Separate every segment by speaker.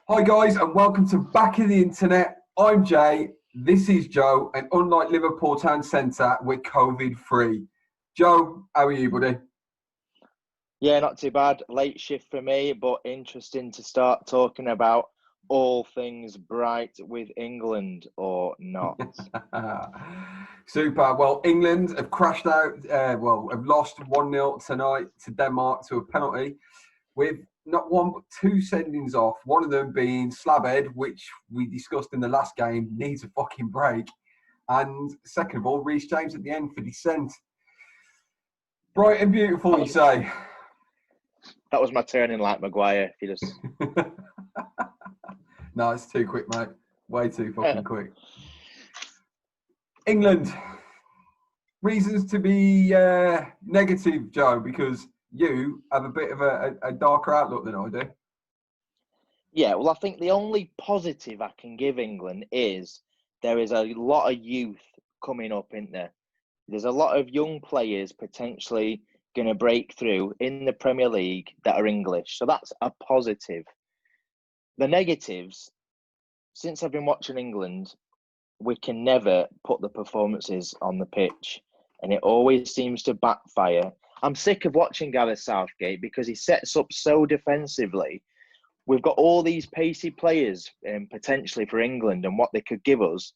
Speaker 1: Hi guys, and welcome to Back in the Internet. I'm Jay, this is Joe, and unlike Liverpool Town Centre, we're COVID-free. Joe, how are you, buddy?
Speaker 2: Yeah, not too bad. Late shift for me, but interesting to start talking about all things bright with England or not.
Speaker 1: Super. Well, England have crashed out, have lost 1-0 tonight to Denmark to a penalty with not one but two sendings off. One of them being Slabhead, which we discussed in the last game, needs a fucking break. And second of all, Reece James at the end for dissent. Bright and beautiful, you say?
Speaker 2: That was my turning like Maguire. If you just
Speaker 1: No, it's too quick, mate. Way too fucking quick. England. Reasons to be negative, Joe, because you have a bit of a darker outlook than I do.
Speaker 2: Yeah, well, I think the only positive I can give England is there is a lot of youth coming up, isn't there? There's a lot of young players potentially going to break through in the Premier League that are English. So that's a positive. The negatives, since I've been watching England, we can never put the performances on the pitch, and it always seems to backfire. I'm sick of watching Gary Southgate because he sets up so defensively. We've got all these pacey players potentially for England and what they could give us,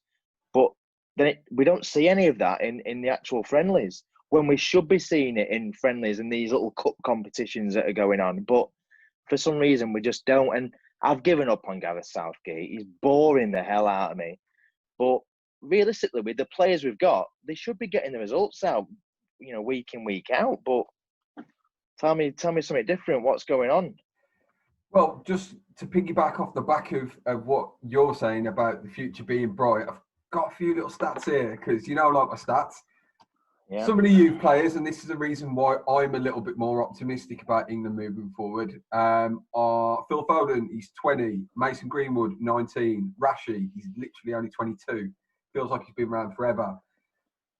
Speaker 2: but then we don't see any of that in the actual friendlies when we should be seeing it in friendlies and these little cup competitions that are going on. But for some reason, we just don't. And I've given up on Gareth Southgate. He's boring the hell out of me. But realistically, with the players we've got, they should be getting the results out, week in, week out. But tell me something different. What's going on?
Speaker 1: Well, just to piggyback off the back of what you're saying about the future being bright, I've got a few little stats here because I like my stats.
Speaker 2: Yeah.
Speaker 1: Some of the youth players, and this is the reason why I'm a little bit more optimistic about England moving forward, are Phil Foden, he's 20, Mason Greenwood, 19, Rashi, he's literally only 22. Feels like he's been around forever.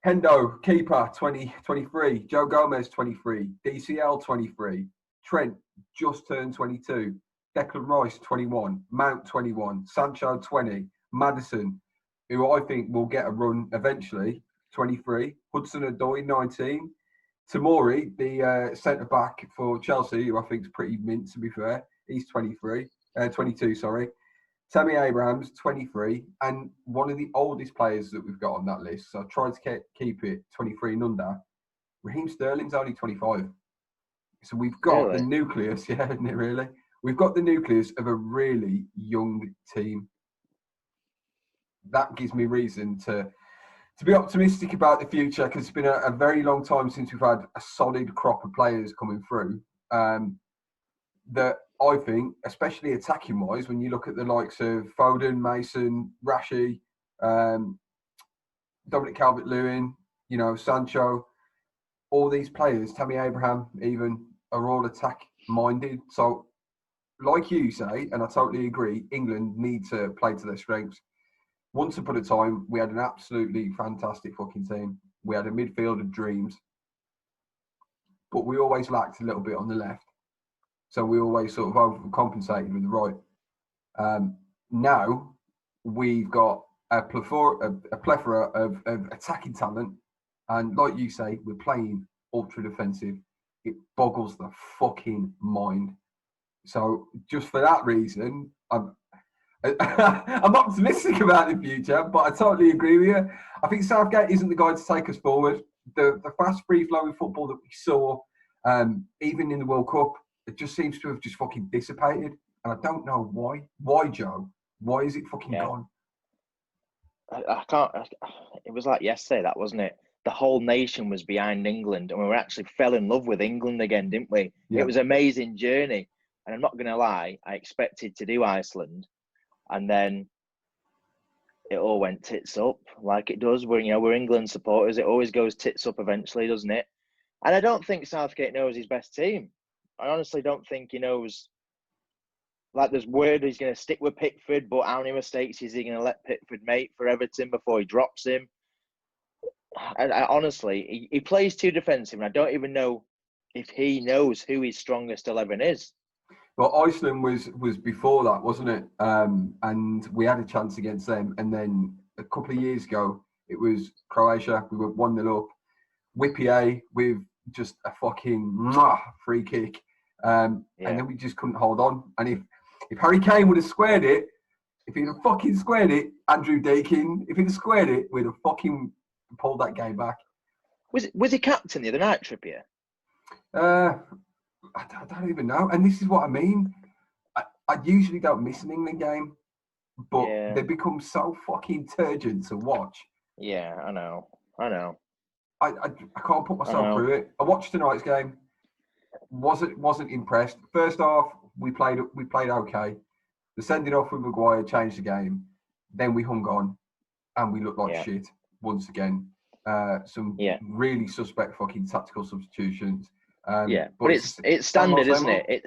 Speaker 1: Hendo, keeper, 23. Joe Gomez, 23. DCL, 23. Trent, just turned 22. Declan Rice, 21. Mount, 21. Sancho, 20. Maddison, who I think will get a run eventually, 23. Hudson-Odoi, 19. Tamori, the centre-back for Chelsea, who I think is pretty mint, to be fair. He's 22, sorry. Tammy Abrahams, 23. And one of the oldest players that we've got on that list, so I tried to keep it 23 and under. Raheem Sterling's only 25. So we've got the nucleus, yeah, isn't it really? We've got the nucleus of a really young team. That gives me reason to be optimistic about the future because it's been a very long time since we've had a solid crop of players coming through. That I think, especially attacking-wise, when you look at the likes of Foden, Mason, Rashi, Dominic Calvert-Lewin, Sancho, all these players, Tammy Abraham even, are all attack-minded. So, like you say, and I totally agree, England need to play to their strengths. Once upon a time, we had an absolutely fantastic fucking team. We had a midfield of dreams. But we always lacked a little bit on the left. So we always sort of overcompensated with the right. Now, we've got a plethora of attacking talent. And like you say, we're playing ultra defensive. It boggles the fucking mind. So just for that reason, I'm optimistic about the future, but I totally agree with you. I think Southgate isn't the guy to take us forward. The fast, free-flowing football that we saw, even in the World Cup, it just seems to have just fucking dissipated. And I don't know why. Why, Joe? Why is it fucking gone?
Speaker 2: I can't. It was like yesterday, that wasn't it? The whole nation was behind England, and we actually fell in love with England again, didn't we? Yeah. It was an amazing journey. And I'm not going to lie, I expected to do Iceland. And then it all went tits up like it does. We're England supporters. It always goes tits up eventually, doesn't it? And I don't think Southgate knows his best team. I honestly don't think he knows. Like, there's word he's going to stick with Pickford, but how many mistakes is he going to let Pickford make for Everton before he drops him? And honestly, he plays too defensive, and I don't even know if he knows who his strongest 11 is.
Speaker 1: But Iceland was before that, wasn't it? And we had a chance against them. And then a couple of years ago, it was Croatia. We were 1-0 up. Whippy with just a fucking free kick. And then we just couldn't hold on. And if Harry Kane would have squared it, if he'd have fucking squared it, Andrew Dakin, if he'd have squared it, we'd have fucking pulled that game back.
Speaker 2: Was he captain the other night, Trippier?
Speaker 1: I don't even know. And this is what I mean. I usually don't miss an England game, but they become so fucking turgid to watch.
Speaker 2: Yeah, I know.
Speaker 1: I can't put myself through it. I watched tonight's game. Wasn't impressed. First half, we played okay. The sending off with Maguire changed the game. Then we hung on, and we looked like shit once again. Some really suspect fucking tactical substitutions.
Speaker 2: But it's standard, isn't it?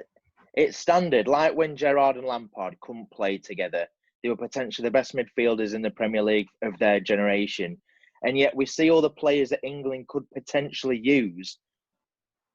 Speaker 2: It's standard. Like when Gerrard and Lampard couldn't play together, they were potentially the best midfielders in the Premier League of their generation, and yet we see all the players that England could potentially use,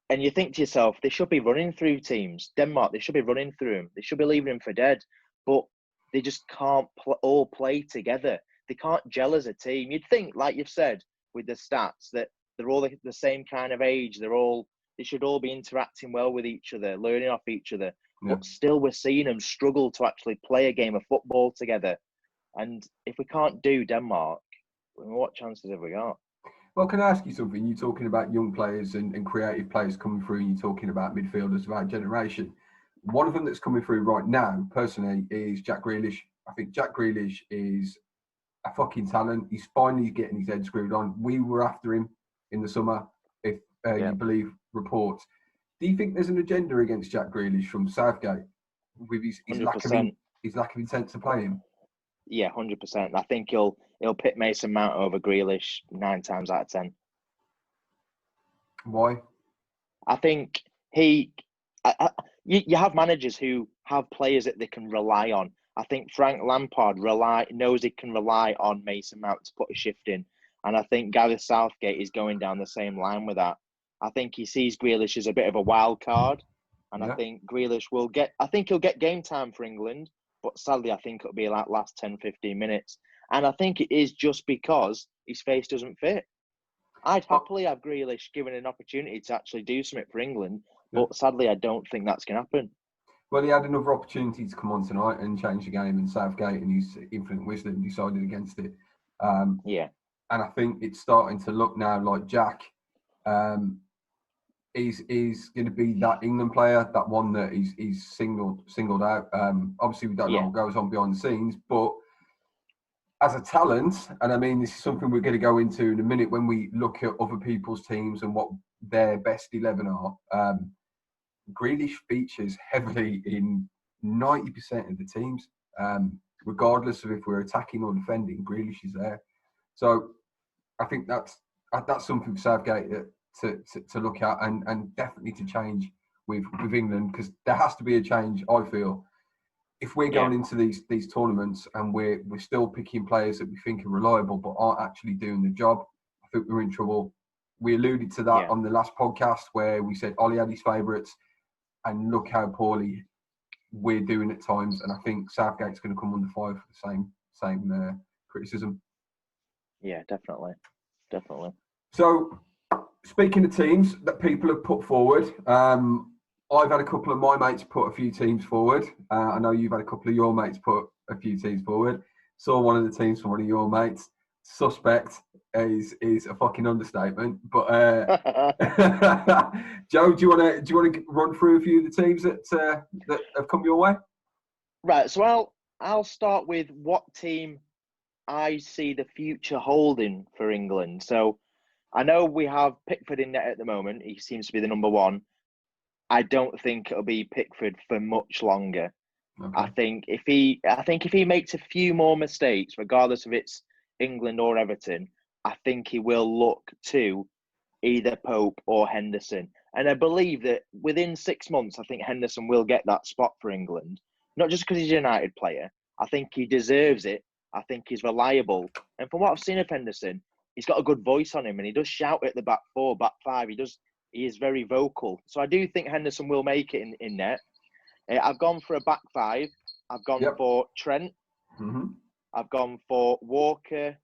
Speaker 2: and you think to yourself, they should be running through teams. Denmark, they should be running through them. They should be leaving them for dead, but they just can't all play together. They can't gel as a team. You'd think, like you've said with the stats, that they're all the same kind of age. They should all be interacting well with each other, learning off each other. Yeah. But still, we're seeing them struggle to actually play a game of football together. And if we can't do Denmark, what chances have we got?
Speaker 1: Well, can I ask you something? You're talking about young players and creative players coming through, and you're talking about midfielders of our generation. One of them that's coming through right now, personally, is Jack Grealish. I think Jack Grealish is a fucking talent. He's finally getting his head screwed on. We were after him in the summer, if you believe reports. Do you think there's an agenda against Jack Grealish from Southgate with his lack of intent to play him?
Speaker 2: Yeah, 100%. I think he'll pick Mason Mount over Grealish 9 times out of 10.
Speaker 1: Why?
Speaker 2: I think you have managers who have players that they can rely on. I think Frank Lampard knows he can rely on Mason Mount to put a shift in. And I think Gary Southgate is going down the same line with that. I think he sees Grealish as a bit of a wild card. And I think Grealish he'll get game time for England. But sadly, I think it'll be like last 10, 15 minutes. And I think it is just because his face doesn't fit. I'd happily have Grealish given an opportunity to actually do something for England. But sadly, I don't think that's going to happen.
Speaker 1: Well, he had another opportunity to come on tonight and change the game, and Southgate, in his infinite wisdom, decided against it. And I think it's starting to look now like Jack is going to be that England player, that one that he's singled out. Obviously, we don't know what goes on behind the scenes, but as a talent, and I mean, this is something we're going to go into in a minute when we look at other people's teams and what their best 11 are. Grealish features heavily in 90% of the teams, regardless of if we're attacking or defending. Grealish is there, so I think that's something for Southgate to look at and definitely to change with England, because there has to be a change. I feel if we're going into these tournaments and we're still picking players that we think are reliable but aren't actually doing the job, I think we're in trouble. We alluded to that on the last podcast where we said Ollie had his favourites. And look how poorly we're doing at times. And I think Southgate's going to come under fire for the same criticism.
Speaker 2: Yeah, definitely.
Speaker 1: So, speaking of teams that people have put forward, I've had a couple of my mates put a few teams forward. I know you've had a couple of your mates put a few teams forward. Saw one of the teams from one of your mates. Suspect is a fucking understatement. But Joe, do you want to run through a few of the teams that have come your way?
Speaker 2: Right. So I'll start with what team I see the future holding for England. So I know we have Pickford in net at the moment. He seems to be the number one. I don't think it'll be Pickford for much longer. Okay. I think if he makes a few more mistakes, regardless if it's England or Everton, I think he will look to either Pope or Henderson. And I believe that within 6 months, I think Henderson will get that spot for England. Not just because he's a United player. I think he deserves it. I think he's reliable. And from what I've seen of Henderson, he's got a good voice on him and he does shout at the back four, back five. He is very vocal. So I do think Henderson will make it in net. I've gone for a back five. I've gone for Trent.
Speaker 1: Mm-hmm.
Speaker 2: I've gone for Walker.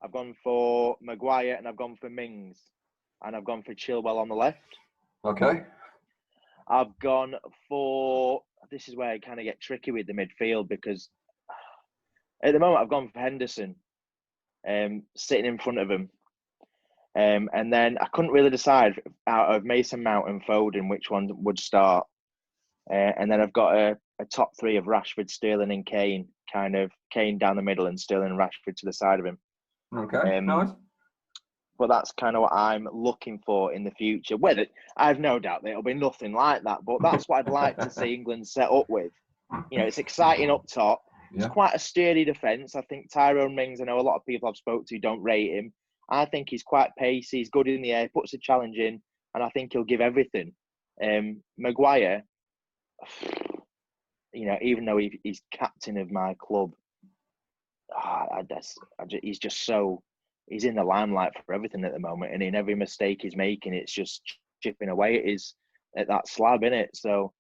Speaker 2: I've gone for Maguire, and I've gone for Mings. And I've gone for Chilwell on the left.
Speaker 1: Okay.
Speaker 2: I've gone for... This is where I kind of get tricky with the midfield because at the moment I've gone for Henderson, sitting in front of him. And then I couldn't really decide out of Mason Mount and Foden which one would start. And then I've got a top three of Rashford, Sterling and Kane, kind of Kane down the middle and Sterling and Rashford to the side of him.
Speaker 1: Okay, nice.
Speaker 2: But that's kind of what I'm looking for in the future. Whether I have no doubt that it'll be nothing like that, but that's what I'd like to see England set up with. You know, it's exciting up top.
Speaker 1: Yeah.
Speaker 2: It's quite a sturdy defence. I think Tyrone Mings, I know a lot of people I've spoke to don't rate him. I think he's quite pacey. He's good in the air, puts a challenge in, and I think he'll give everything. Maguire, you know, even though he's captain of my club, he's just so... He's in the limelight for everything at the moment, and in every mistake he's making, it's just chipping away at that slab, innit? So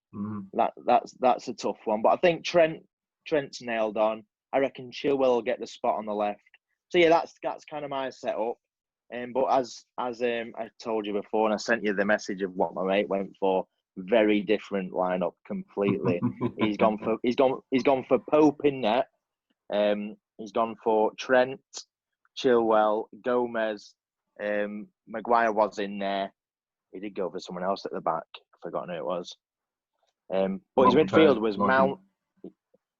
Speaker 2: that's a tough one. But I think Trent's nailed on. I reckon Chilwell will get the spot on the left. So yeah, that's kind of my setup. But as I told you before, and I sent you the message of what my mate went for, very different lineup completely. He's gone for Pope in net. He's gone for Trent, Chilwell, Gomez, Maguire was in there. He did go for someone else at the back. I've forgotten who it was. But his midfield was Mount.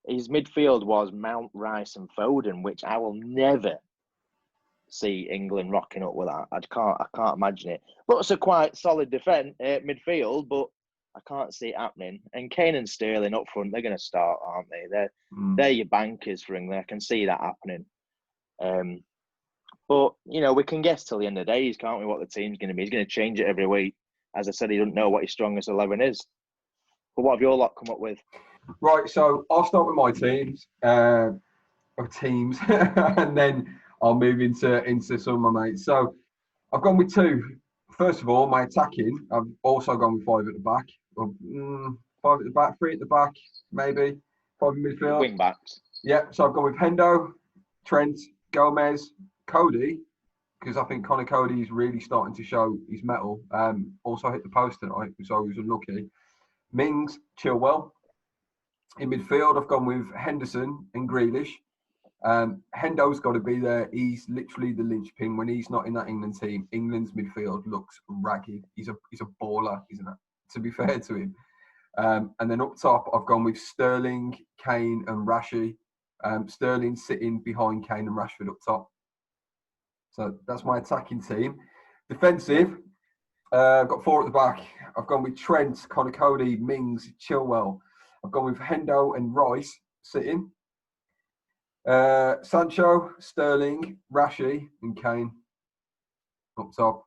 Speaker 2: His midfield was Mount, Rice, and Foden, which I will never see England rocking up with that. I can't imagine it. But it's a quite solid midfield, but I can't see it happening. And Kane and Sterling up front, they're going to start, aren't they? They're your bankers for England. I can see that happening. But, you know, we can guess till the end of the days, can't we, what the team's going to be. He's going to change it every week. As I said, he doesn't know what his strongest 11 is. But what have your lot come up with?
Speaker 1: Right, so I'll start with my teams, and then I'll move into some of my mates. So I've gone with two. First of all, my attacking, I've also gone with five at the back. Five at the back, three at the back, maybe. Five in midfield.
Speaker 2: Wing backs.
Speaker 1: Yeah, so I've gone with Hendo, Trent, Gomez, Cody, because I think Connor Cody is really starting to show his mettle. Also hit the post tonight, so I was unlucky. Mings, Chilwell. In midfield, I've gone with Henderson and Grealish. Hendo's got to be there. He's literally the linchpin. When he's not in that England team, England's midfield looks ragged. He's a baller, isn't it? To be fair to him. And then up top, I've gone with Sterling, Kane, and Rashi. Sterling sitting behind Kane and Rashford up top. So that's my attacking team. Defensive, I've got four at the back. I've gone with Trent, Connor Cody, Mings, Chilwell. I've gone with Hendo and Rice sitting. Sancho, Sterling, Rashi, and Kane up top.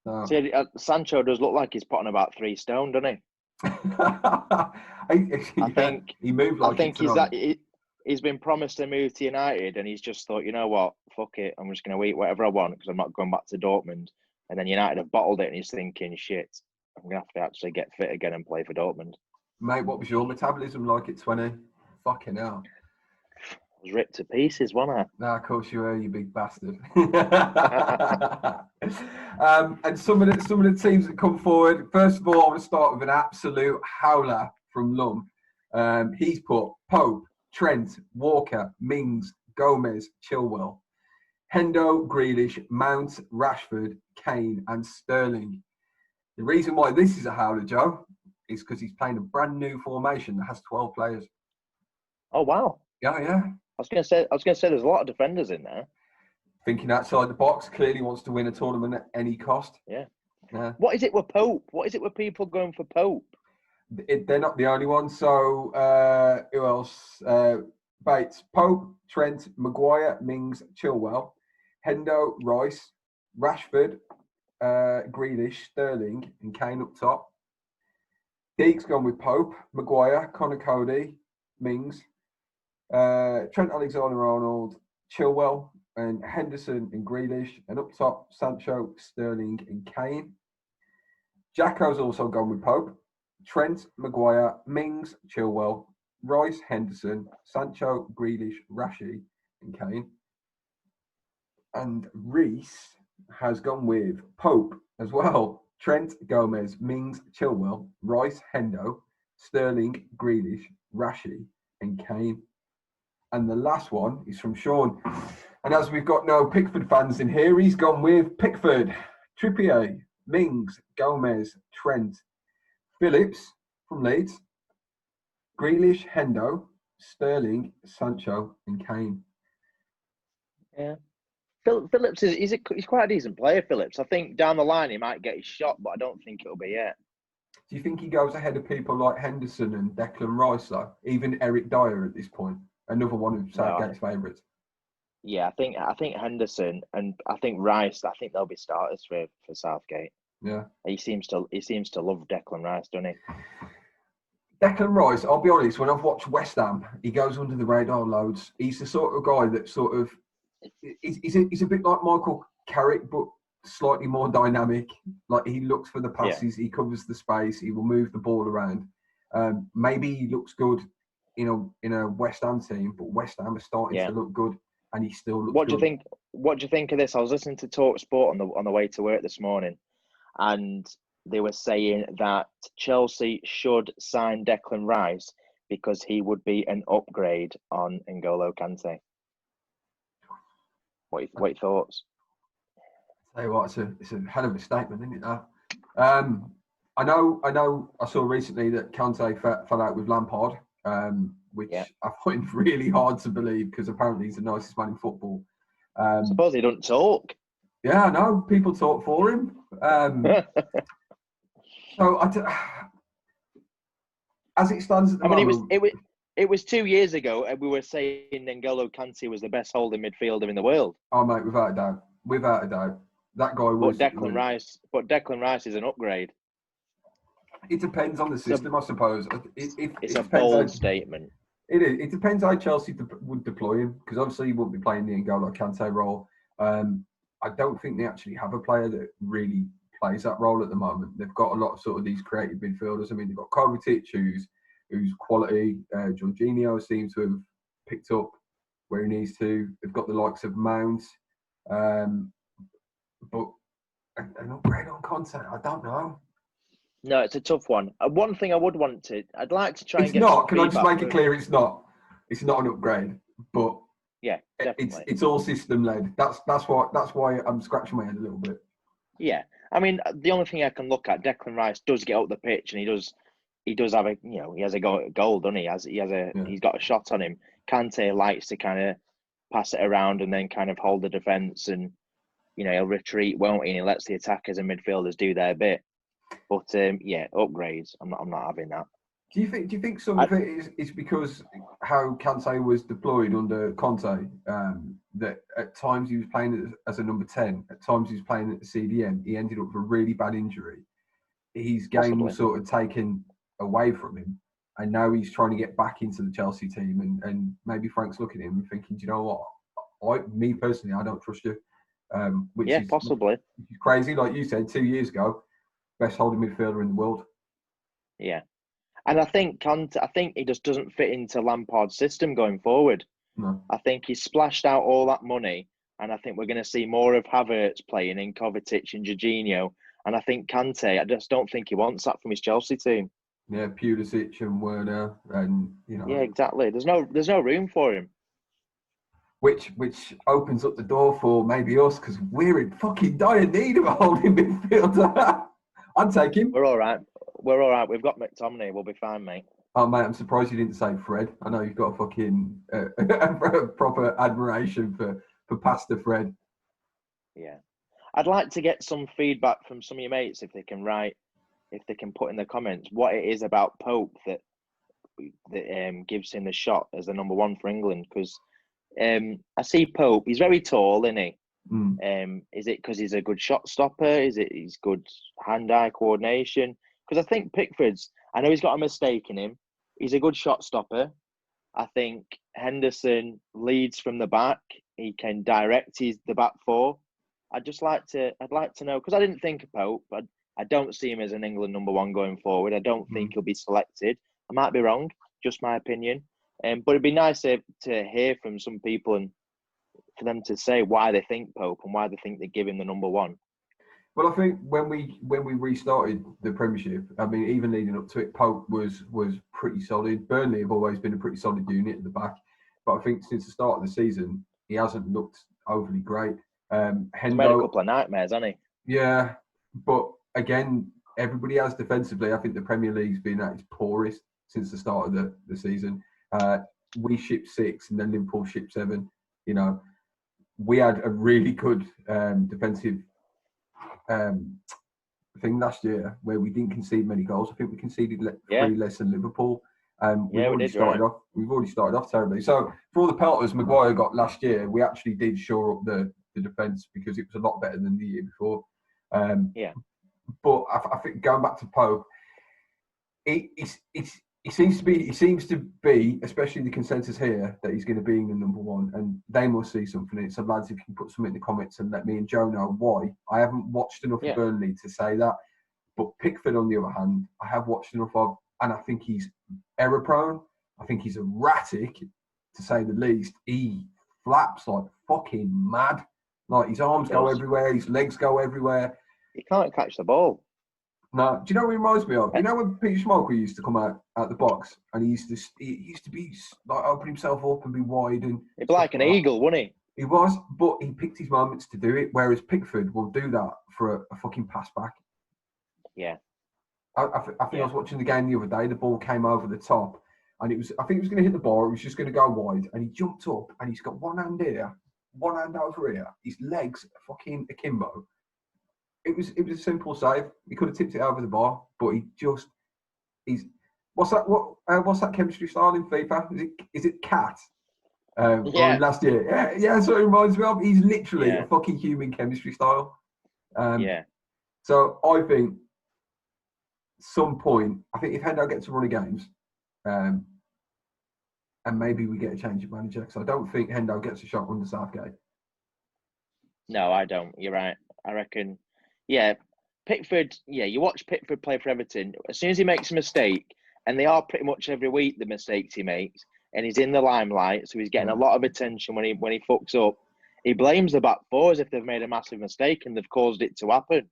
Speaker 1: So.
Speaker 2: See, Sancho does look like he's putting about 3 stone, doesn't he? I think
Speaker 1: he moved like.
Speaker 2: I think he's been promised a move to United, and he's just thought, you know what, fuck it, I'm just going to eat whatever I want because I'm not going back to Dortmund. And then United have bottled it, and he's thinking, shit, I'm going to have to actually get fit again and play for Dortmund.
Speaker 1: Mate, what was your metabolism like at 20? Fucking hell.
Speaker 2: I was ripped to pieces, wasn't I?
Speaker 1: Nah, of course you were, you big bastard. And some of the teams that come forward. First of all, I want to start with an absolute howler from Lum. He's put Pope, Trent, Walker, Mings, Gomez, Chilwell, Hendo, Grealish, Mount, Rashford, Kane, and Sterling. The reason why this is a howler, Joe, is because he's playing a brand new formation that has 12 players.
Speaker 2: Oh wow!
Speaker 1: Yeah.
Speaker 2: I was going to say there's a lot of defenders in there.
Speaker 1: Thinking outside the box, clearly wants to win a tournament at any cost.
Speaker 2: Yeah. What is it with Pope? What is it with people going for Pope?
Speaker 1: They're not the only ones. So who else? Bates, Pope, Trent, Maguire, Mings, Chilwell, Hendo, Rice, Rashford, Grealish, Sterling, and Kane up top. Deek's gone with Pope, Maguire, Connor Cody, Mings, Trent Alexander-Arnold, Chilwell, and Henderson and Grealish, and up top, Sancho, Sterling, and Kane. Jacko's also gone with Pope, Trent, Maguire, Mings, Chilwell, Rice, Henderson, Sancho, Grealish, Rashi, and Kane. And Reese has gone with Pope as well. Trent, Gomez, Mings, Chilwell, Rice, Hendo, Sterling, Grealish, Rashi, and Kane. And the last one is from Sean. And as we've got no Pickford fans in here, he's gone with Pickford, Trippier, Mings, Gomez, Trent, Phillips from Leeds, Grealish, Hendo, Sterling, Sancho, and Kane.
Speaker 2: Yeah. Phillips he's quite a decent player, Phillips. I think down the line he might get his shot, but I don't think it'll be yet.
Speaker 1: Do you think he goes ahead of people like Henderson and Declan Rice, though? Even Eric Dyer at this point, another one of Southgate's favourites.
Speaker 2: Yeah, I think Henderson and I think Rice. I think they'll be starters for Southgate.
Speaker 1: Yeah,
Speaker 2: he seems to love Declan Rice, doesn't he?
Speaker 1: Declan Rice, I'll be honest, when I've watched West Ham, he goes under the radar loads. He's the sort of guy that sort of he's a bit like Michael Carrick, but slightly more dynamic. Like he looks for the passes, he covers the space, he will move the ball around. Maybe he looks good in a West Ham team, but West Ham is starting to look good, and he still looks.
Speaker 2: What do you think? What do you think of this? I was listening to Talk Sport on the way to work this morning, and they were saying that Chelsea should sign Declan Rice because he would be an upgrade on N'Golo Kante. What are your thoughts?
Speaker 1: Tell you what, it's a hell of a statement, isn't it? That. I know. I saw recently that Kante fell out with Lampard, which I find really hard to believe because apparently he's the nicest man in football.
Speaker 2: I suppose he don't talk.
Speaker 1: Yeah, I know. People talk for him. So, as it stands at the moment...
Speaker 2: it was 2 years ago, and we were saying N'Golo Kante was the best holding midfielder in the world.
Speaker 1: Oh, mate, without a doubt. That guy was...
Speaker 2: But Declan Rice is an upgrade.
Speaker 1: It depends on the system, I suppose.
Speaker 2: It's a bold statement.
Speaker 1: It is. It depends how Chelsea would deploy him, because obviously he wouldn't be playing the N'Golo Kante role. I don't think they actually have a player that really plays that role at the moment. They've got a lot of sort of these creative midfielders. I mean, they've got Kovacic, who's quality. Jorginho seems to have picked up where he needs to. They've got the likes of Mount. But an upgrade on Kante, I don't know.
Speaker 2: No, it's a tough one. One thing I'd like to try and get.
Speaker 1: It's not. Can I just make it clear? It's not. It's not an upgrade, but
Speaker 2: definitely.
Speaker 1: It's all system led. That's why I'm scratching my head a little bit.
Speaker 2: Yeah, I mean, the only thing I can look at, Declan Rice does get up the pitch, and he does have he has a goal, doesn't he? He's got a shot on him. Kante likes to kind of pass it around and then kind of hold the defence, and he'll retreat, won't he? And he lets the attackers and midfielders do their bit. But upgrades. I'm not having that.
Speaker 1: Do you think some of it is because how Kante was deployed under Conte? That at times he was playing as a number 10, at times he was playing at the CDM. He ended up with a really bad injury. His game was sort of taken away from him, and now he's trying to get back into the Chelsea team. And maybe Frank's looking at him and thinking, do you know what? Me personally, I don't trust you.
Speaker 2: Possibly.
Speaker 1: Which is crazy. Like you said, 2 years ago, best holding midfielder in the world.
Speaker 2: Yeah. And I think Kante, he just doesn't fit into Lampard's system going forward.
Speaker 1: No.
Speaker 2: I think he splashed out all that money, and I think we're going to see more of Havertz playing in Kovacic and Jorginho. And I think Kante, I just don't think he wants that from his Chelsea team.
Speaker 1: Yeah, Pulisic and Werner, and
Speaker 2: Yeah, exactly. There's no room for him.
Speaker 1: Which opens up the door for maybe us, because we're in fucking dire need of a holding midfielder. I'd take him.
Speaker 2: We're all right. We've got McTominay. We'll be fine, mate.
Speaker 1: Oh, mate, I'm surprised you didn't say Fred. I know you've got a fucking proper admiration for Pastor Fred.
Speaker 2: Yeah. I'd like to get some feedback from some of your mates if they can put in the comments what it is about Pope that gives him the shot as the number one for England. Because I see Pope, he's very tall, isn't he? Is it because he's a good shot stopper? Is it he's good hand-eye coordination? Because I think I know he's got a mistake in him. He's a good shot stopper. I think Henderson leads from the back. He can direct the back four. I'd like to know, because I didn't think of Pope, but I don't see him as an England number one going forward. I don't think he'll be selected. I might be wrong, just my opinion. But it'd be nice to hear from some people and for them to say why they think Pope and why they think they give him the number one.
Speaker 1: Well, I think when we restarted the Premiership, I mean, even leading up to it, Pope was pretty solid. Burnley have always been a pretty solid unit at the back, but I think since the start of the season, he hasn't looked overly great.
Speaker 2: He's made a couple of nightmares, hasn't
Speaker 1: he? Yeah, but again, everybody has defensively. I think the Premier League's been at its poorest since the start of the season. We shipped 6 and then Liverpool shipped 7. You know, we had a really good defensive thing last year where we didn't concede many goals. I think we conceded 3 less than Liverpool. We've already started off terribly. So for all the pelters Maguire got last year, we actually did shore up the defence because it was a lot better than the year before. But I think going back to Pope, he seems to be, especially the consensus here, that he's going to be in the number one, and they must see something in it. So lads, if you can put something in the comments and let me and Joe know why. I haven't watched enough of Burnley to say that, but Pickford, on the other hand, I have watched enough of, and I think he's error prone. I think he's erratic, to say the least. He flaps like fucking mad. Like his arms go everywhere, his legs go everywhere.
Speaker 2: He can't catch the ball.
Speaker 1: No, do you know what he reminds me of? You know when Peter Schmeichel used to come out the box and he used to be like open himself up and be wide and
Speaker 2: he'd be like an eagle, wouldn't he?
Speaker 1: He was, but he picked his moments to do it. Whereas Pickford will do that for a fucking pass back.
Speaker 2: Yeah,
Speaker 1: I think I was watching the game the other day. The ball came over the top, and I think it was going to hit the bar. It was just going to go wide, and he jumped up and he's got one hand here, one hand over here. His legs are fucking akimbo. It was a simple save. He could have tipped it over the bar, but what's that chemistry style in FIFA? Is it Cat? Last year. Yeah, that's what it reminds me of. He's literally a fucking human chemistry style. So I think some point, I think if Hendo gets to run of games, and maybe we get a change of manager, because I don't think Hendo gets a shot under Southgate.
Speaker 2: No, I don't. You're right. I reckon. Pickford, you watch Pickford play for Everton. As soon as he makes a mistake, and they are pretty much every week the mistakes he makes, and he's in the limelight, so he's getting a lot of attention when he fucks up. He blames the back four as if they've made a massive mistake and they've caused it to happen.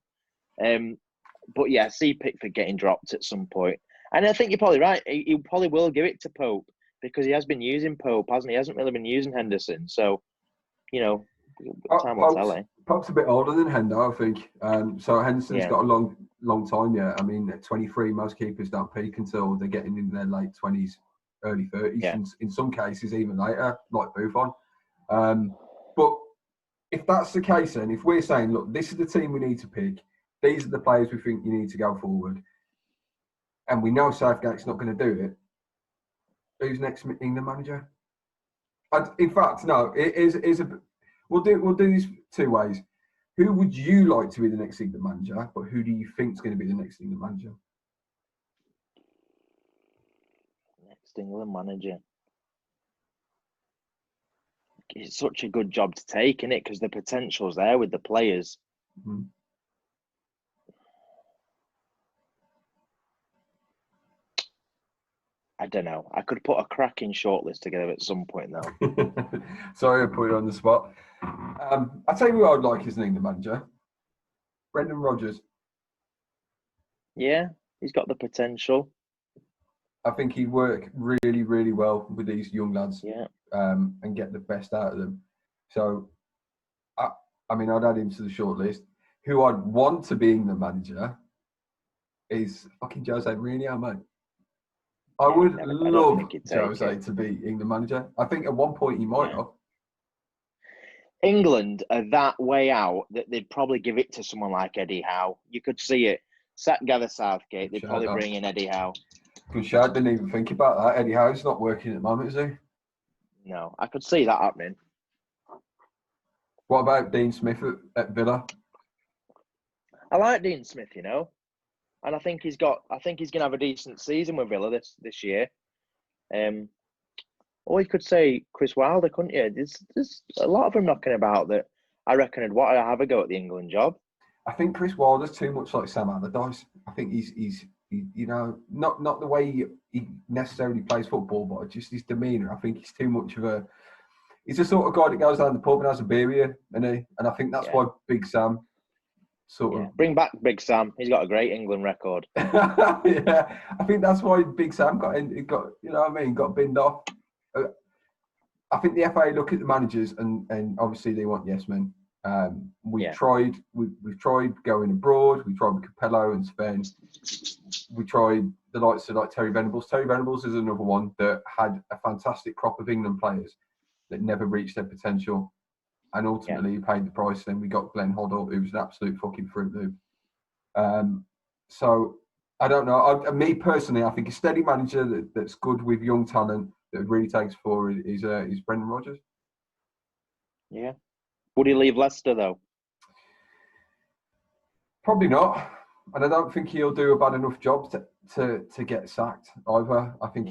Speaker 2: But I see Pickford getting dropped at some point. And I think you're probably right. He probably will give it to Pope because he has been using Pope, hasn't he? He hasn't really been using Henderson. So, time will tell, eh?
Speaker 1: Pope's a bit older than Hendo, I think. So Henderson's got a long time yet. I mean, at 23, most keepers don't peak until they're getting in their late 20s, early 30s. Yeah. In some cases, even later, like Buffon. But if that's the case, then if we're saying, look, this is the team we need to pick, these are the players we think you need to go forward, and we know Southgate's not going to do it, who's next England manager? In fact, no, it is a. We'll do this 2 ways. Who would you like to be the next England manager, but who do you think is going to be the next England manager?
Speaker 2: Next England manager. It's such a good job to take, isn't it? Because the potential's there with the players. Mm-hmm. I don't know. I could put a cracking shortlist together at some point, though.
Speaker 1: Sorry, I put you on the spot. I'll tell you who I would like as an England manager. Brendan Rodgers.
Speaker 2: Yeah, he's got the potential.
Speaker 1: I think he'd work really, really well with these young lads.
Speaker 2: Yeah.
Speaker 1: And get the best out of them. So, I mean, I'd add him to the shortlist. Who I'd want to be England manager is fucking Jose Mourinho, mate. I would love Jose to be England manager. I think at one point he might have.
Speaker 2: England are that way out that they'd probably give it to someone like Eddie Howe. You could see it. Gary Southgate, they'd probably bring in Eddie Howe.
Speaker 1: Good shout. Didn't even think about that. Eddie Howe's not working at the moment, is he?
Speaker 2: No, I could see that happening.
Speaker 1: What about Dean Smith at Villa?
Speaker 2: I like Dean Smith, and I think he's going to have a decent season with Villa this year. Or you could say Chris Wilder, couldn't you? There's a lot of them knocking about that I reckon would want to have a go at the England job.
Speaker 1: I think Chris Wilder's too much like Sam Allardyce. I think he's you know, not the way he necessarily plays football, but just his demeanour. I think he's too much of a. He's the sort of guy that goes down the pub and has a beer here, and I think that's why Big Sam sort of
Speaker 2: bring back Big Sam. He's got a great England record.
Speaker 1: yeah, I think that's why Big Sam got you know what I mean, got binned off. I think the FA look at the managers and obviously they want yes men. We've tried going abroad. We tried with Capello and Spain. We tried the likes of like Terry Venables. Terry Venables is another one that had a fantastic crop of England players that never reached their potential, and ultimately he paid the price. Then we got Glenn Hoddle, who was an absolute fucking Fruit Loop. So I don't know. Me personally, I think a steady manager that's good with young talent that really takes forward is Brendan Rodgers. Yeah.
Speaker 2: Would he leave Leicester though?
Speaker 1: Probably not, and I don't think he'll do a bad enough job to get sacked either. I think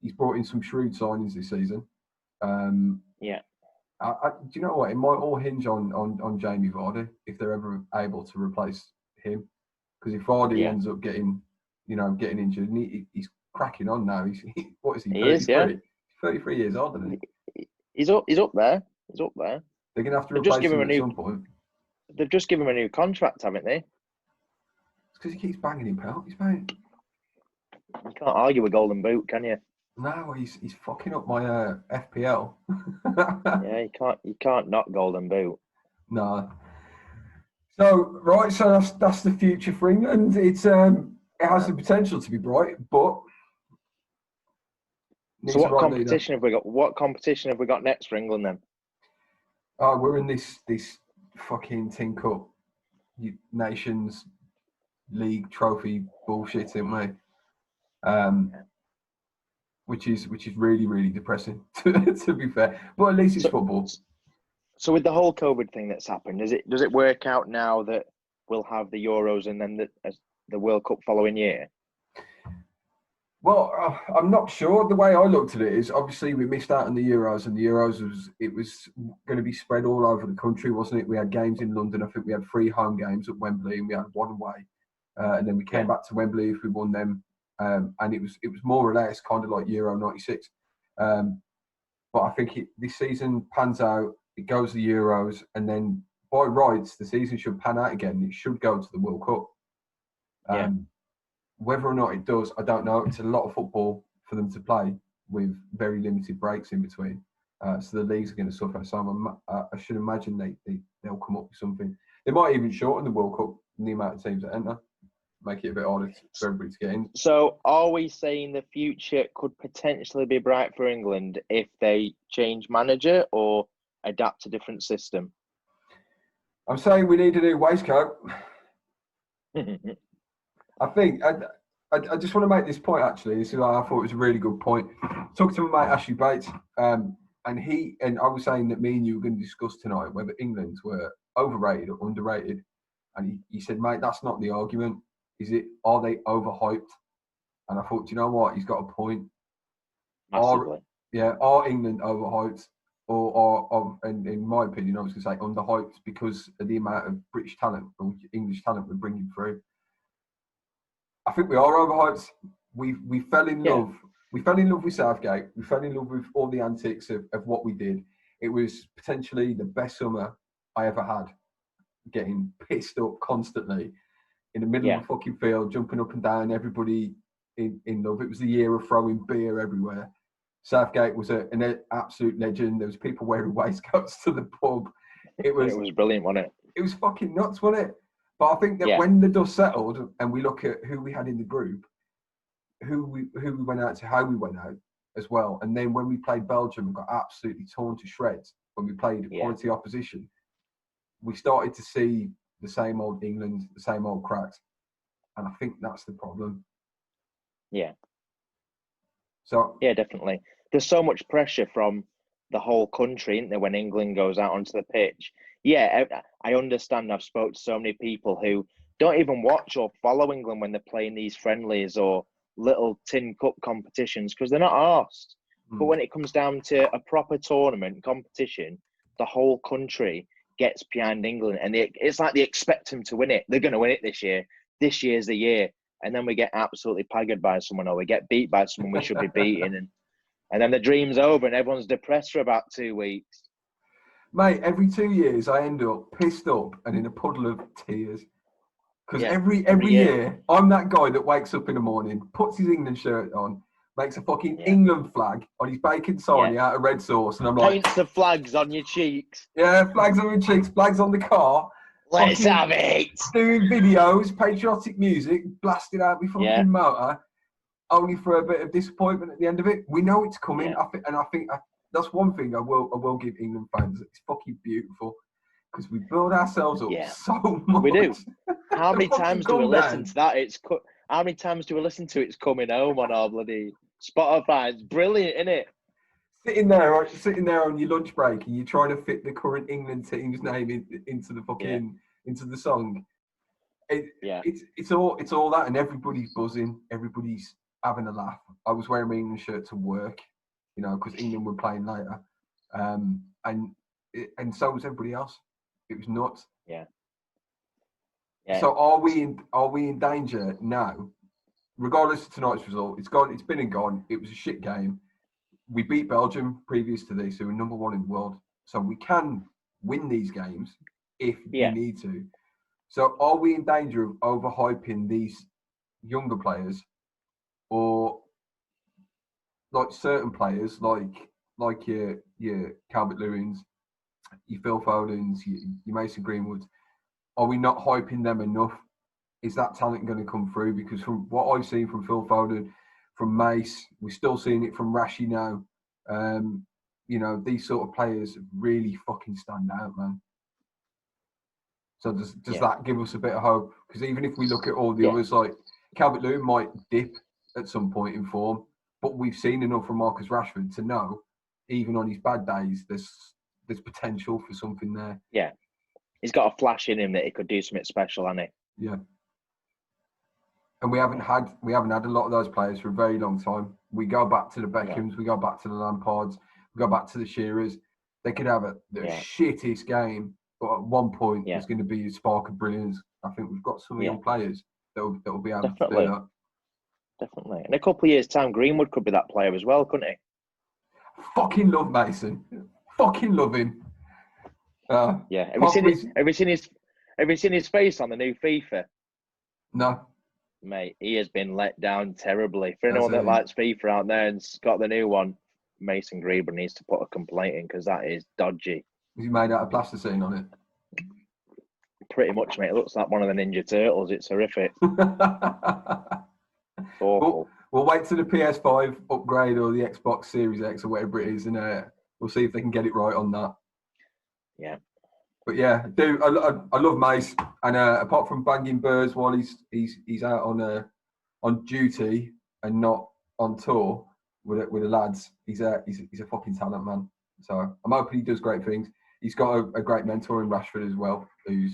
Speaker 1: he's brought in some shrewd signings this season. Do you know what? It might all hinge on Jamie Vardy if they're ever able to replace him. Because if Vardy ends up getting injured, and he's cracking on now. What is he? 33?
Speaker 2: He is, yeah.
Speaker 1: 33 years old, isn't
Speaker 2: he? He's up there. He's up there.
Speaker 1: They're going to have to replace him at some point.
Speaker 2: They've just given him a new contract, haven't they?
Speaker 1: It's because he keeps banging in penalties, mate.
Speaker 2: You can't argue with Golden Boot, can you?
Speaker 1: No, he's fucking up my FPL.
Speaker 2: Yeah, you can't knock Golden Boot.
Speaker 1: No. So that's the future for England. It has the potential to be bright, but
Speaker 2: so what competition have we got? What competition have we got next for England then?
Speaker 1: We're in this fucking Tin Cup Nations League trophy bullshit, aren't we? Which is really, really depressing to be fair. But at least it's football.
Speaker 2: So with the whole COVID thing that's happened, does it work out now that we'll have the Euros and then the World Cup following year?
Speaker 1: Well, I'm not sure. The way I looked at it is obviously we missed out on the Euros, and the Euros was going to be spread all over the country, wasn't it? We had games in London. I think we had 3 home games at Wembley, and we had 1 away, and then we came back to Wembley if we won them, and it was more or less kind of like Euro '96. But I think this season pans out. It goes to the Euros, and then by rights, the season should pan out again. It should go to the World Cup. Whether or not it does, I don't know. It's a lot of football for them to play with very limited breaks in between. So the leagues are going to suffer. So I should imagine they'll come up with something. They might even shorten the World Cup and the amount of teams that enter, make it a bit harder for everybody to get in.
Speaker 2: So are we saying the future could potentially be bright for England if they change manager or adapt a different system?
Speaker 1: I'm saying we need a new waistcoat. I think I just want to make this point. Actually, this is what I thought it was a really good point. Talking to my mate Ashley Bates, and I was saying that me and you were going to discuss tonight whether England were overrated or underrated, and he said, mate, that's not the argument. Are they overhyped? And I thought, do you know what? He's got a point.
Speaker 2: Massively.
Speaker 1: Are England overhyped, or in my opinion, I was going to say underhyped because of the amount of British talent or English talent we're bringing through. I think we are overhyped. We fell in love. We fell in love with Southgate. We fell in love with all the antics of what we did. It was potentially the best summer I ever had. Getting pissed up constantly in the middle of the fucking field, jumping up and down, everybody in love. It was the year of throwing beer everywhere. Southgate was an absolute legend. There was people wearing waistcoats to the pub. It was
Speaker 2: brilliant, wasn't it?
Speaker 1: It was fucking nuts, wasn't it? But I think that when the dust settled and we look at who we had in the group, who we went out to, how we went out as well, and then when we played Belgium and got absolutely torn to shreds when we played quality opposition, we started to see the same old England, the same old cracks. And I think that's the problem.
Speaker 2: Yeah.
Speaker 1: So
Speaker 2: yeah, definitely. There's so much pressure from the whole country, isn't there, when England goes out onto the pitch? Yeah, I understand. I've spoke to so many people who don't even watch or follow England when they're playing these friendlies or little tin cup competitions because they're not arsed. But when it comes down to a proper tournament competition, the whole country gets behind England, and it's like they expect them to win it. They're going to win it this year. This year's the year. And then we get absolutely paggered by someone, or we get beat by someone we should be beating. And then the dream's over and everyone's depressed for about 2 weeks.
Speaker 1: Mate, every 2 years I end up pissed up and in a puddle of tears. Because every year, I'm that guy that wakes up in the morning, puts his England shirt on, makes a fucking England flag on his bacon sarnie out of red sauce, and I'm like...
Speaker 2: Paints the flags on your cheeks.
Speaker 1: Yeah, flags on your cheeks, flags on the car.
Speaker 2: Let's have it!
Speaker 1: Doing videos, patriotic music, blasting out my fucking motor, only for a bit of disappointment at the end of it. We know it's coming, I think that's one thing I will give England fans. It's fucking beautiful. Because we build ourselves up so much.
Speaker 2: We do. How many times do we listen to that? How many times do we listen to It's Coming Home on our bloody Spotify? It's brilliant, isn't it?
Speaker 1: Sitting there on your lunch break and you're trying to fit the current England team's name into the fucking into the song. It's all that, and everybody's buzzing, everybody's having a laugh. I was wearing my England shirt to work, because England were playing later, and so was everybody else. It was nuts.
Speaker 2: Yeah.
Speaker 1: So are we in danger now? Regardless of tonight's result, it's gone. It's been and gone. It was a shit game. We beat Belgium previous to this, who are number 1 in the world. So we can win these games if we need to. So are we in danger of overhyping these younger players, or like certain players, like your Calvert-Lewins, your Phil Fodens, your Mason Greenwoods? Are we not hyping them enough? Is that talent going to come through? Because from what I've seen from Phil Foden, from Mace, we're still seeing it from Rashi now. These sort of players really fucking stand out, man. So does that give us a bit of hope? Because even if we look at all the others, like Calvert-Lewin might dip at some point in form, but we've seen enough from Marcus Rashford to know, even on his bad days, there's potential for something there.
Speaker 2: Yeah, he's got a flash in him that he could do something special, hasn't he?
Speaker 1: Yeah. And we haven't had a lot of those players for a very long time. We go back to the Beckhams, we go back to the Lampards, we go back to the Shearers. They could have the shittest game, but at one point there's going to be a spark of brilliance. I think we've got some young players that will be able to do that.
Speaker 2: Definitely. In a couple of years' time, Greenwood could be that player as well, couldn't he?
Speaker 1: Fucking love Mason. Fucking love him.
Speaker 2: Have you seen his face on the new FIFA?
Speaker 1: No.
Speaker 2: Mate, he has been let down terribly. For anyone that likes FIFA out there and's got the new one, Mason Greenwood needs to put a complaint in, because that is dodgy.
Speaker 1: Is he made out of plasticine on it?
Speaker 2: Pretty much, mate. It looks like one of the Ninja Turtles. It's horrific. Awful.
Speaker 1: We'll wait till the PS5 upgrade or the Xbox Series X or whatever it is, and we'll see if they can get it right on that.
Speaker 2: Yeah.
Speaker 1: But yeah, dude, I love Mace, and apart from banging birds while he's out on duty and not on tour with the lads, he's a fucking talent, man. So I'm hoping he does great things. He's got a great mentor in Rashford as well, who's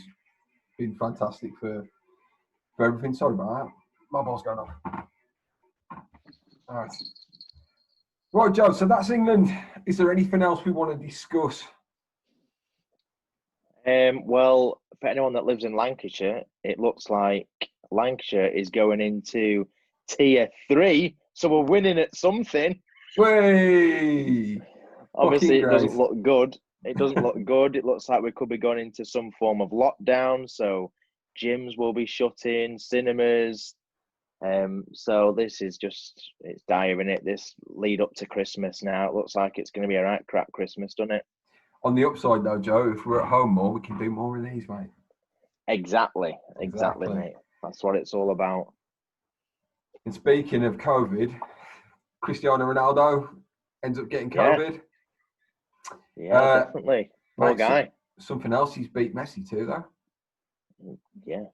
Speaker 1: been fantastic for everything. Sorry about that. My ball's going off. All right. Right, Joe, so that's England. Is there anything else we want to discuss?
Speaker 2: Well, for anyone that lives in Lancashire, it looks like Lancashire is going into Tier 3, so we're winning at something.
Speaker 1: Way!
Speaker 2: Obviously, it doesn't look good. It doesn't look good. It looks like we could be going into some form of lockdown, so gyms will be shut in, cinemas. So this is it's dire, innit? This lead up to Christmas now. It looks like it's going to be a right crap Christmas, doesn't it?
Speaker 1: On the upside, though, Joe, if we're at home more, we can do more of these, mate.
Speaker 2: Exactly, mate. That's what it's all about.
Speaker 1: And speaking of COVID, Cristiano Ronaldo ends up getting COVID.
Speaker 2: Yeah, definitely. Poor guy.
Speaker 1: Something else, he's beat Messi too, though.
Speaker 2: Yeah.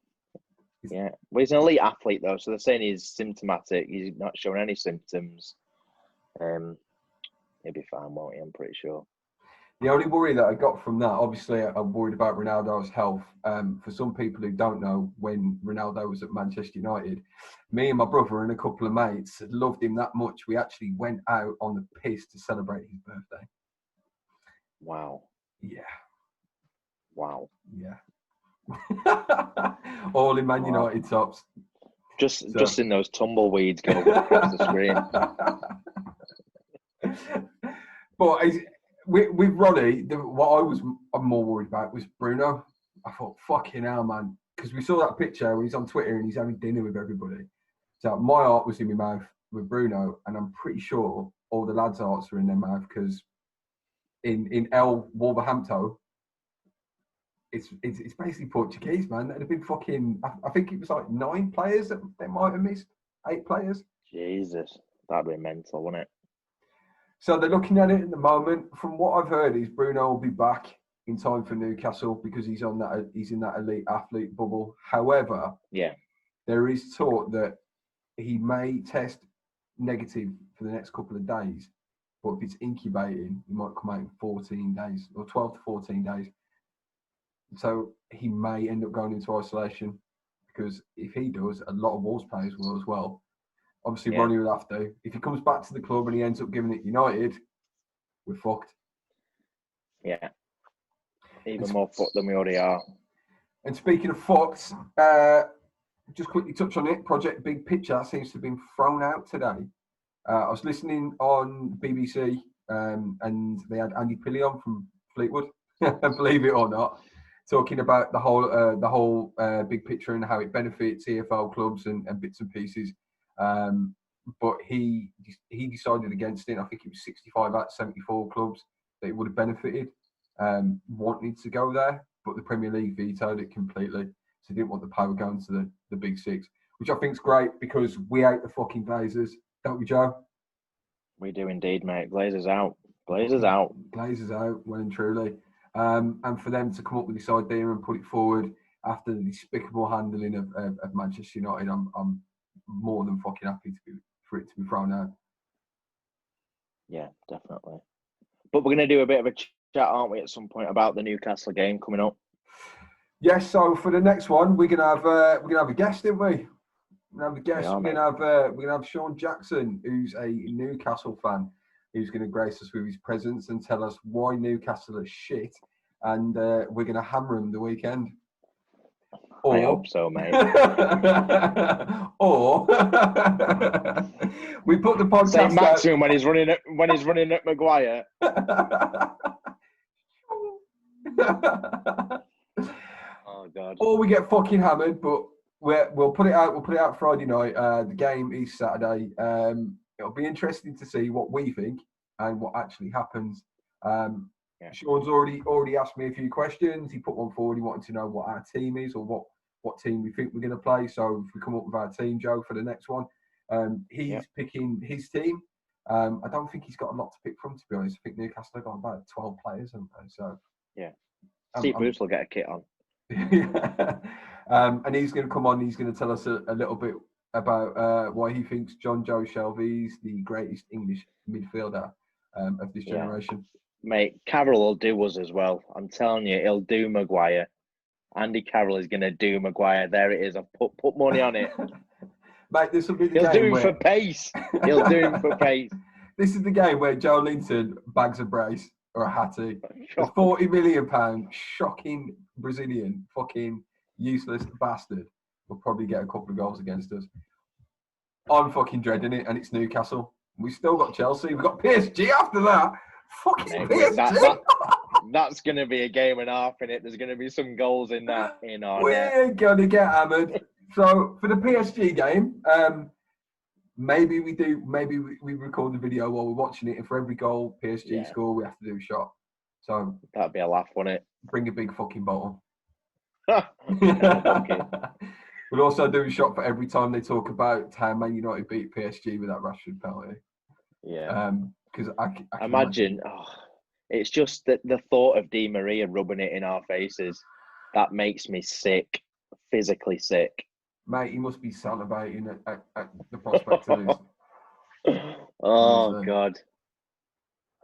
Speaker 2: Well, he's an elite athlete, though, so they're saying he's symptomatic. He's not showing any symptoms. He'll be fine, won't he? I'm pretty sure.
Speaker 1: The only worry that I got from that, obviously, I'm worried about Ronaldo's health. For some people who don't know, when Ronaldo was at Manchester United, me and my brother and a couple of mates had loved him that much. We actually went out on the piss to celebrate his birthday.
Speaker 2: Wow.
Speaker 1: Yeah.
Speaker 2: Wow.
Speaker 1: Yeah. All in Man United tops.
Speaker 2: Just in those tumbleweeds go across the screen.
Speaker 1: But with Ronnie, what I'm more worried about was Bruno. I thought, fucking hell, man. Because we saw that picture where he's on Twitter and he's having dinner with everybody. So my heart was in my mouth with Bruno, and I'm pretty sure all the lads' hearts are in their mouth because in El Wolverhampton, it's basically Portuguese, man. There'd have been fucking, I think it was like 9 players that they might have missed, 8 players.
Speaker 2: Jesus, that'd be mental, wouldn't it?
Speaker 1: So they're looking at it at the moment. From what I've heard, is Bruno will be back in time for Newcastle because he's in that elite athlete bubble. However, there is talk that he may test negative for the next couple of days, but if it's incubating, he might come out in 14 days or 12 to 14 days. So he may end up going into isolation because if he does, a lot of Wolves players will as well. Obviously, Ronnie will have to. If he comes back to the club and he ends up giving it United, we're fucked.
Speaker 2: Yeah. Even more fucked than we already are.
Speaker 1: And speaking of fucked, just quickly touch on it. Project Big Picture seems to have been thrown out today. I was listening on BBC and they had Andy Pillion from Fleetwood, believe it or not, talking about the whole big picture and how it benefits EFL clubs and bits and pieces. But he decided against it. I think it was 65 out of 74 clubs that it would have benefited, wanted to go there, but the Premier League vetoed it completely. So they didn't want the power going to the big 6, which I think is great because we hate the fucking Glazers, don't we, Joe?
Speaker 2: We do indeed, mate. Glazers out. Glazers out.
Speaker 1: Glazers out, well and truly. And for them to come up with this idea and put it forward after the despicable handling of Manchester United, I'm more than fucking happy for it to be thrown out.
Speaker 2: Yeah, definitely. But we're going to do a bit of a chat, aren't we, at some point about the Newcastle game coming up?
Speaker 1: Yes. So for the next one, we're gonna have a guest, didn't we? We're gonna have Sean Jackson, who's a Newcastle fan, who's going to grace us with his presence and tell us why Newcastle are shit, and we're going to hammer him the weekend.
Speaker 2: I hope so, mate.
Speaker 1: Or we put the podcast
Speaker 2: St. Maximum when he's running at Maguire. Oh God.
Speaker 1: Or we get fucking hammered, but we'll put it out. We'll put it out Friday night. The game is Saturday. It'll be interesting to see what we think and what actually happens. Sean's already asked me a few questions. He put one forward. He wanted to know what our team is or what team we think we're going to play. So if we come up with our team, Joe, for the next one, he's picking his team. I don't think he's got a lot to pick from, to be honest. I think Newcastle have got about 12 players, haven't they? So
Speaker 2: Steve Bruce will get a kit on.
Speaker 1: And he's going to come on. He's going to tell us a little bit about why he thinks John Joe Shelby is the greatest English midfielder of this generation.
Speaker 2: Mate, Carroll will do us as well. I'm telling you, he'll do Maguire. Andy Carroll is going to do Maguire. There it is. I've put money on it.
Speaker 1: Mate, this will be the
Speaker 2: game.
Speaker 1: He'll
Speaker 2: do him for pace. He'll do him for pace.
Speaker 1: This is the game where Joe Linton bags a brace or a hattie. A £40 million shocking Brazilian fucking useless bastard will probably get a couple of goals against us. I'm fucking dreading it, and it's Newcastle. We've still got Chelsea. We've got PSG after that. Fucking PSG.
Speaker 2: That's going to be a game and a half in it. There's going to be some goals in that.
Speaker 1: We're going to get hammered. So for the PSG game, maybe we do. Maybe we record the video while we're watching it, and for every goal PSG score, we have to do a shot. So
Speaker 2: that'd be a laugh, wouldn't it?
Speaker 1: Bring a big fucking bottle.
Speaker 2: Okay.
Speaker 1: We'll also do a shot for every time they talk about how Man United beat PSG with that Rashford penalty.
Speaker 2: Yeah.
Speaker 1: Because I
Speaker 2: imagine. It's just that the thought of Di Maria rubbing it in our faces, that makes me sick, physically sick.
Speaker 1: Mate, he must be salivating at the prospect of this.
Speaker 2: Oh, God.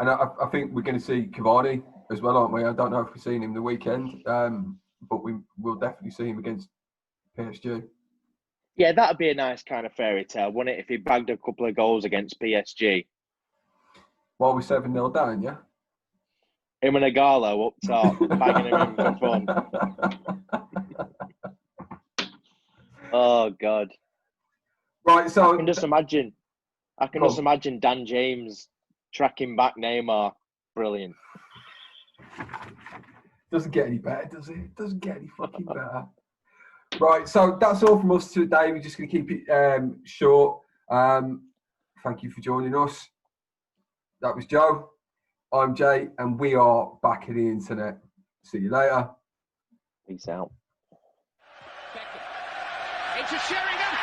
Speaker 1: And I think we're going to see Cavani as well, aren't we? I don't know if we've seen him the weekend, but we'll definitely see him against PSG.
Speaker 2: Yeah, that'd be a nice kind of fairy tale, wouldn't it, if he bagged a couple of goals against PSG?
Speaker 1: While we're 7-0 down, yeah?
Speaker 2: Him and Igalo up top, banging him in for fun. Oh God!
Speaker 1: Right, so
Speaker 2: I can just imagine Dan James tracking back Neymar. Brilliant.
Speaker 1: Doesn't get any better, does it? Doesn't get any fucking better. Right, so that's all from us today. We're just going to keep it short. Thank you for joining us. That was Joe. I'm Jay, and we are back at the internet. See you later.
Speaker 2: Peace out.
Speaker 3: Into Sheringham.